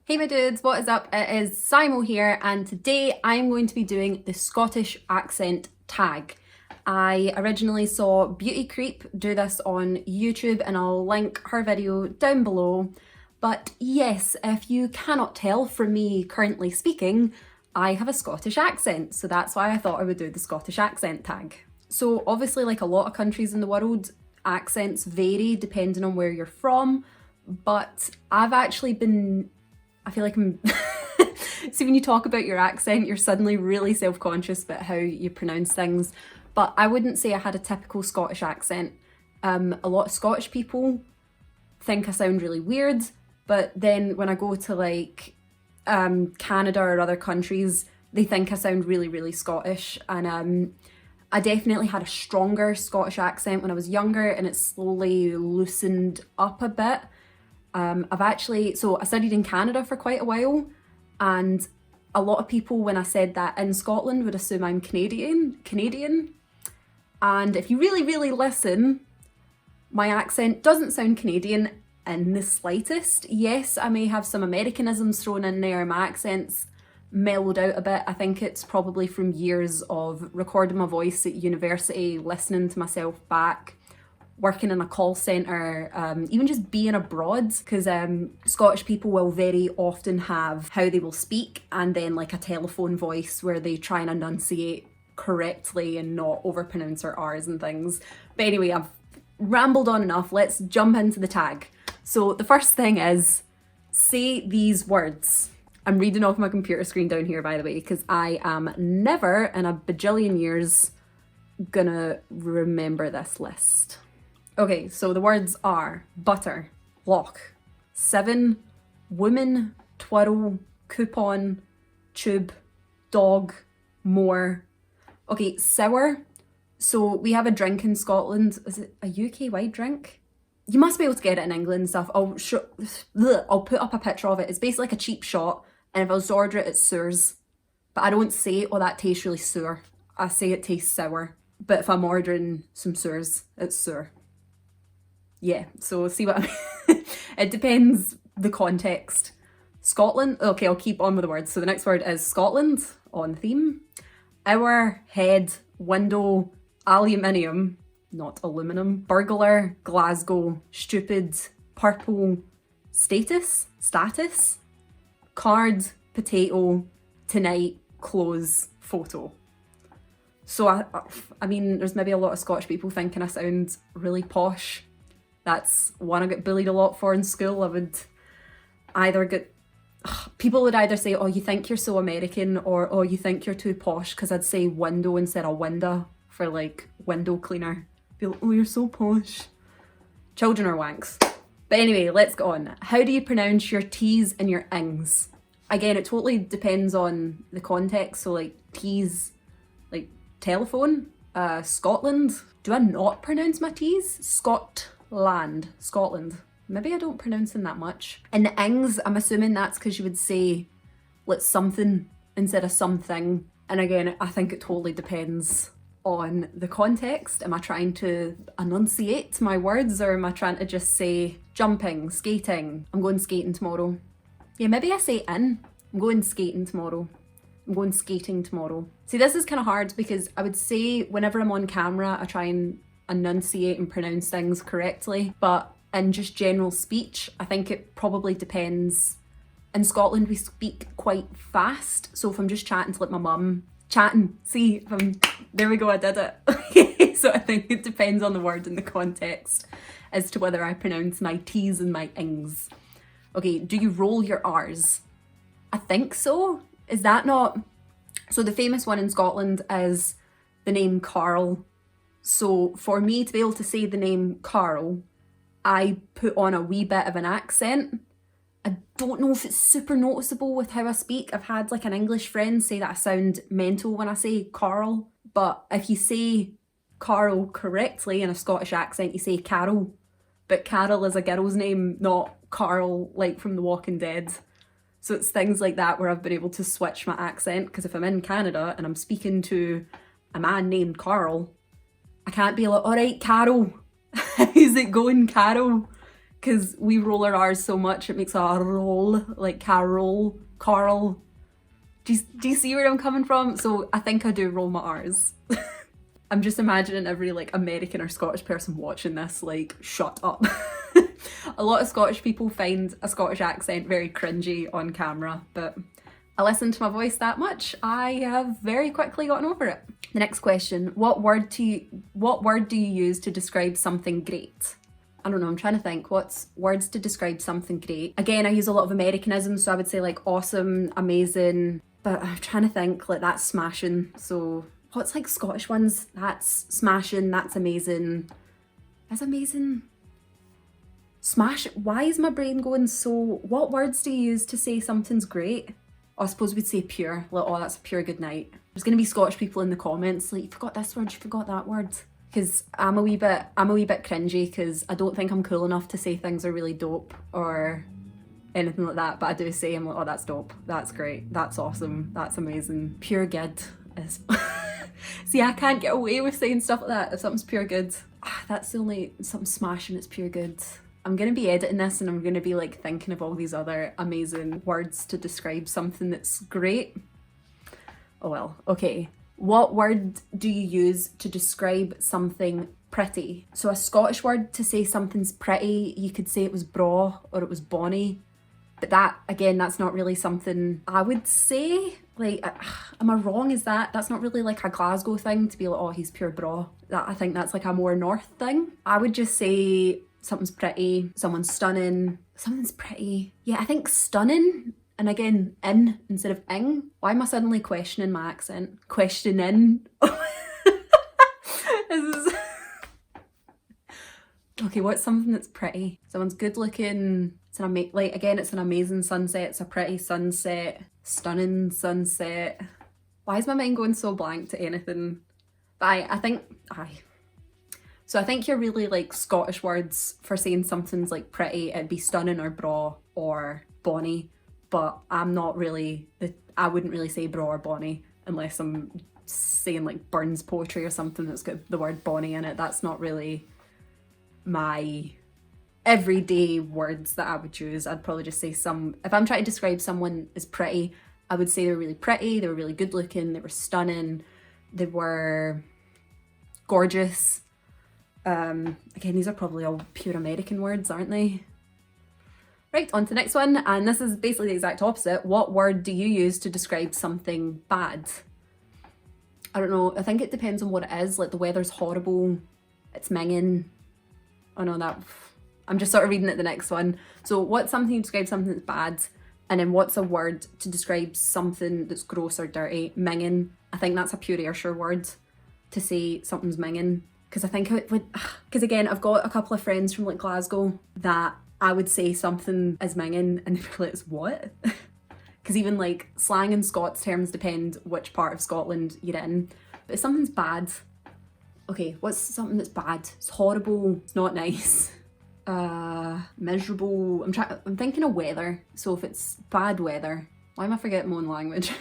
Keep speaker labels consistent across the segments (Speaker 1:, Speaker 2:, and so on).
Speaker 1: Hey my dudes, what is up? It is Simo here, and today I'm going to be doing the Scottish accent tag. I originally saw Beauty Creep do this on YouTube and I'll link her video down below. But yes, if you cannot tell from me currently speaking, I have a Scottish accent, so that's why I thought I would do the Scottish accent tag. So obviously, like a lot of countries in the world, accents vary depending on where you're from, but I've actually been I feel like I'm see, when you talk about your accent, you're suddenly really self-conscious about how you pronounce things. But I wouldn't say I had a typical Scottish accent. A lot of Scottish people think I sound really weird, but then when I go to like Canada or other countries, they think I sound really, really Scottish. And I definitely had a stronger Scottish accent when I was younger, and it slowly loosened up a bit. So I studied in Canada for quite a while, and a lot of people, when I said that in Scotland, would assume I'm Canadian. And if you really, really listen, my accent doesn't sound Canadian in the slightest. Yes, I may have some Americanisms thrown in there. My accent's mellowed out a bit. I think it's probably from years of recording my voice at university, listening to myself back, working in a call centre, even just being abroad, because Scottish people will very often have how they will speak and then like a telephone voice where they try and enunciate correctly and not overpronounce their R's and things. But anyway, I've rambled on enough. Let's jump into the tag. So the first thing is, say these words. I'm reading off my computer screen down here, by the way, because I am never in a bajillion years gonna remember this list. Okay, so the words are butter, lock, 7, woman, twirl, coupon, tube, dog, more. Okay, sour. So we have a drink in Scotland. Is it a UK-wide drink? You must be able to get it in England and stuff. I'll put up a picture of it. It's basically like a cheap shot, and if I was to order it, it's sours. But I don't say, oh, that tastes really sour. I say it tastes sour. But if I'm ordering some sours, it's sour. Yeah, so see what I mean? It depends the context. Scotland, okay, I'll keep on with the words. So the next word is Scotland, on theme. Our, head, window, aluminium, not aluminum, burglar, Glasgow, stupid, purple, status, card, potato, tonight, clothes, photo. So I mean, there's maybe a lot of Scottish people thinking I sound really posh. That's one I get bullied a lot for in school. I would either get, people would either say, oh, you think you're so American, or oh, you think you're too posh, because I'd say window instead of window for like window cleaner. Be like, oh, you're so posh. Children are wanks. But anyway, let's go on. How do you pronounce your T's and your ings? Again, it totally depends on the context. So like T's, like telephone, Scotland. Do I not pronounce my T's? Scotland. Maybe I don't pronounce them that much. And the ings, I'm assuming that's because you would say like something instead of something. And again, I think it totally depends on the context. Am I trying to enunciate my words, or am I trying to just say jumping, skating? I'm going skating tomorrow. Yeah, maybe I say in. I'm going skating tomorrow. I'm going skating tomorrow. See, this is kind of hard because I would say whenever I'm on camera, I try and enunciate and pronounce things correctly, but in just general speech, I think it probably depends. In Scotland, we speak quite fast, so if I'm just chatting to like my mum, see, there we go, I did it. So I think it depends on the word and the context as to whether I pronounce my T's and my ings. Okay, do you roll your R's? I think so. Is that not? So the famous one in Scotland is the name Carl. So for me to be able to say the name Carl, I put on a wee bit of an accent. I don't know if it's super noticeable with how I speak. I've had like an English friend say that I sound mental when I say Carl. But if you say Carl correctly in a Scottish accent, you say Carol. But Carol is a girl's name, not Carl like from The Walking Dead. So it's things like that where I've been able to switch my accent, because if I'm in Canada and I'm speaking to a man named Carl, I can't be like, all right, Carol, how's it going, Carol? because we roll our R's so much it makes a roll, like Carol, Carl. Do you see where I'm coming from? So I think I do roll my R's. I'm just imagining every like American or Scottish person watching this like, shut up. A lot of Scottish people find a Scottish accent very cringy on camera, but I listen to my voice that much, I have very quickly gotten over it. The next question, what word do you use to describe something great? I don't know, I'm trying to think, what's words to describe something great? Again, I use a lot of Americanisms, so I would say like awesome, amazing, but I'm trying to think, like that's smashing. So what's like Scottish ones? That's smashing, that's amazing. That's amazing. Smash, why is my brain going so, what words do you use to say something's great? Oh, I suppose we'd say pure, like, oh, that's a pure good night. There's gonna be Scottish people in the comments like, you forgot this word, you forgot that word. Because I'm a wee bit cringy because I don't think I'm cool enough to say things are really dope or anything like that, but I do say, I'm like, oh, that's dope, that's great, that's awesome, that's amazing. Pure good is... See, I can't get away with saying stuff like that if something's pure good. That's the only, something smashing, it's pure good. I'm gonna be editing this and I'm gonna be like thinking of all these other amazing words to describe something that's great. Oh well, okay. What word do you use to describe something pretty? So a Scottish word to say something's pretty, you could say it was braw or it was bonny. But that, again, that's not really something I would say. Like, am I wrong? Is that's not really like a Glasgow thing to be like, oh, he's pure braw. I think that's like a more north thing. I would just say something's pretty, someone's stunning, something's pretty. Yeah, I think stunning, and again, in instead of ing. Why am I suddenly questioning my accent? Questioning. Okay, what's something that's pretty? Someone's good looking, it's an amazing sunset, it's a pretty sunset, stunning sunset. Why is my mind going so blank to anything? But I think you're really like Scottish words for saying something's like pretty, it'd be stunning or braw or bonny, but I'm not really, I wouldn't really say braw or bonny unless I'm saying like Burns poetry or something that's got the word bonny in it. That's not really my everyday words that I would use. I'd probably just say if I'm trying to describe someone as pretty, I would say they were really pretty, they were really good looking, they were stunning, they were gorgeous. Again, these are probably all pure American words, aren't they? Right, on to the next one, and this is basically the exact opposite. What word do you use to describe something bad? I don't know, I think it depends on what it is. Like the weather's horrible, it's minging. Oh no, I'm just sort of reading at the next one. So what's something to describe something that's bad? And then what's a word to describe something that's gross or dirty? Minging. I think that's a pure Ayrshire word to say something's minging. Because I think it would, because again, I've got a couple of friends from like Glasgow that I would say something is minging and they'd be like, what? Because even like slang and Scots terms depend which part of Scotland you're in. But if something's bad, okay, what's something that's bad? It's horrible, it's not nice. Miserable, I'm thinking of weather. So if it's bad weather, why am I forgetting my own language?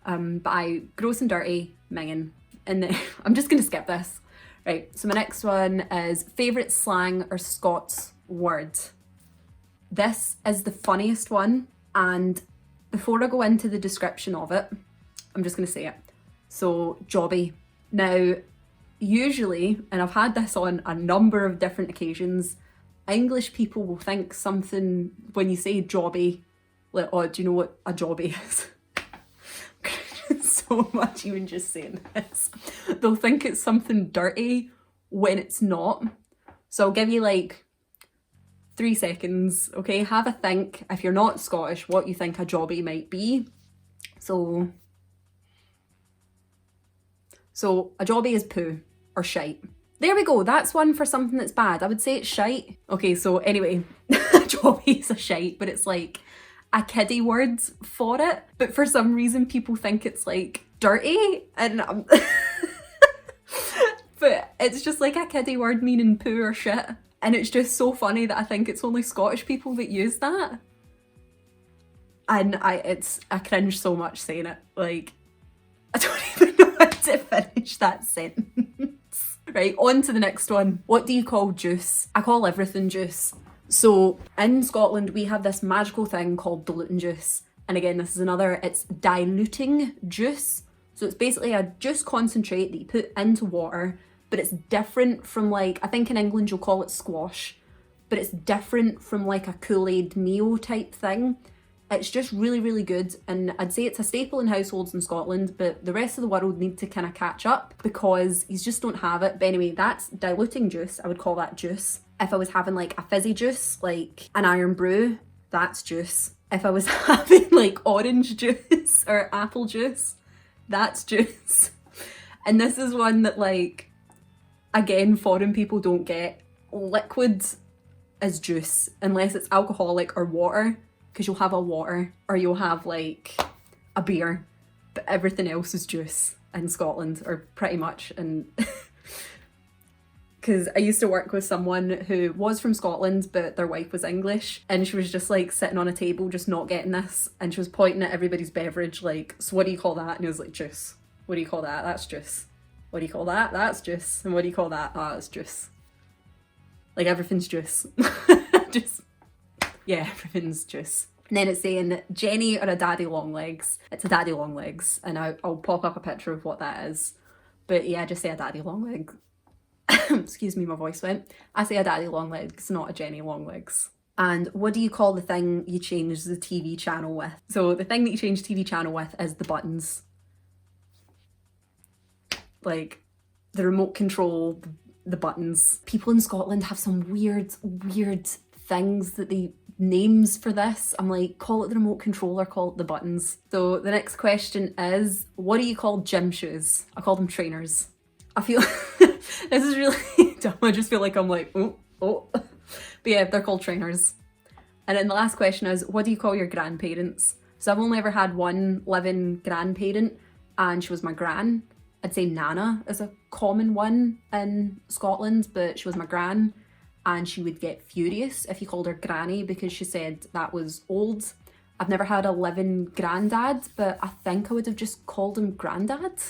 Speaker 1: But gross and dirty, minging. And then, I'm just gonna skip this. Right, so my next one is favourite slang or Scots word. This is the funniest one, and before I go into the description of it, I'm just gonna say it. So, jobby. Now, usually, and I've had this on a number of different occasions, English people will think something, when you say jobby, like, oh, do you know what a jobby is? So much even just saying this. They'll think it's something dirty when it's not. So I'll give you like 3 seconds, okay? Have a think, if you're not Scottish, what you think a jobby might be. So a jobby is poo or shite. There we go, that's one for something that's bad. I would say it's shite. Okay, so anyway, a jobby is a shite, but it's like a kiddie word for it. But for some reason people think it's like dirty, and but it's just like a kiddie word meaning poo or shit. And it's just so funny that I think it's only Scottish people that use that. And I cringe so much saying it. Like, I don't even know how to finish that sentence. Right, on to the next one. What do you call juice? I call everything juice. So in Scotland, we have this magical thing called diluting juice. And again, this is another, it's diluting juice. So it's basically a juice concentrate that you put into water, but it's different from like, I think in England you'll call it squash, but it's different from like a Kool-Aid Neo type thing. It's just really, really good. And I'd say it's a staple in households in Scotland, but the rest of the world need to kind of catch up because you just don't have it. But anyway, that's diluting juice. I would call that juice. If I was having like a fizzy juice, like an iron brew, that's juice. If I was having like orange juice or apple juice, that's juice. And this is one that like, again, foreign people don't get. Liquid is juice, unless it's alcoholic or water, because you'll have a water or you'll have like a beer, but everything else is juice in Scotland, or pretty much. And because I used to work with someone who was from Scotland, but their wife was English, and she was just like sitting on a table just not getting this, and she was pointing at everybody's beverage like, so what do you call that? And he was like, juice. What do you call that? That's juice. What do you call that? That's juice. And what do you call that? Ah, it's juice. Like everything's juice. Just, yeah, everything's juice. And then it's saying Jenny or a daddy long legs. It's a daddy long legs, and I'll pop up a picture of what that is. But yeah, just say a daddy long leg. Excuse me, my voice went. I say a daddy long legs, not a Jenny long legs. And what do you call the thing you change the TV channel with? So the thing that you change TV channel with is the buttons. Like the remote control, the buttons. People in Scotland have some weird things that they names for this. I'm like, call it the remote control or call it the buttons. So the next question is, what do you call gym shoes? I call them trainers. I feel this is really dumb. I just feel like I'm like, oh. But yeah, they're called trainers. And then the last question is, what do you call your grandparents? So I've only ever had one living grandparent, and she was my gran. I'd say Nana is a common one in Scotland, but she was my gran, and she would get furious if you called her granny because she said that was old. I've never had a living granddad, but I think I would have just called him granddad.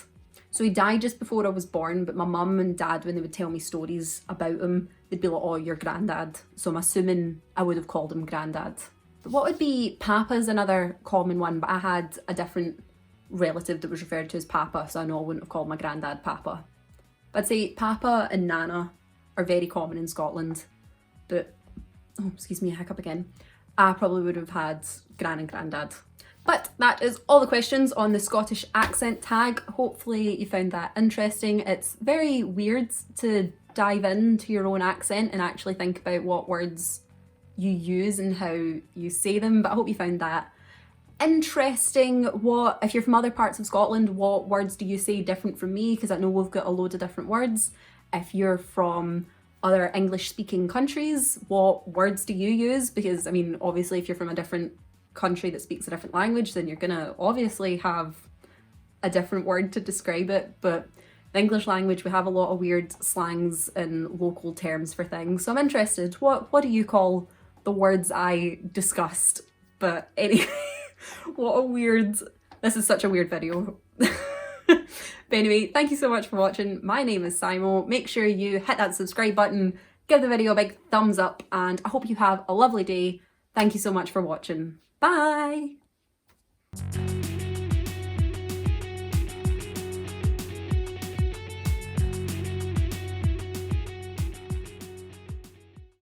Speaker 1: So he died just before I was born, but my mum and dad, when they would tell me stories about him, they'd be like, oh, your granddad. So I'm assuming I would have called him granddad. But what would be Papa is another common one, but I had a different relative that was referred to as Papa, so I know I wouldn't have called my granddad Papa. But I'd say Papa and Nana are very common in Scotland, but, oh, excuse me, a hiccup again. I probably would have had Gran and Grandad. But that is all the questions on the Scottish accent tag. Hopefully you found that interesting. It's very weird to dive into your own accent and actually think about what words you use and how you say them, but I hope you found that interesting. What, if you're from other parts of Scotland, what words do you say different from me? Because I know we've got a load of different words. If you're from other English speaking countries, what words do you use? Because I mean, obviously if you're from a different country that speaks a different language, then you're gonna obviously have a different word to describe it. But the English language, we have a lot of weird slangs and local terms for things. So I'm interested, what do you call the words I discussed? But anyway, this is such a weird video. But anyway, thank you so much for watching. My name is Simo. Make sure you hit that subscribe button, give the video a big thumbs up, and I hope you have a lovely day. Thank you so much for watching. Bye!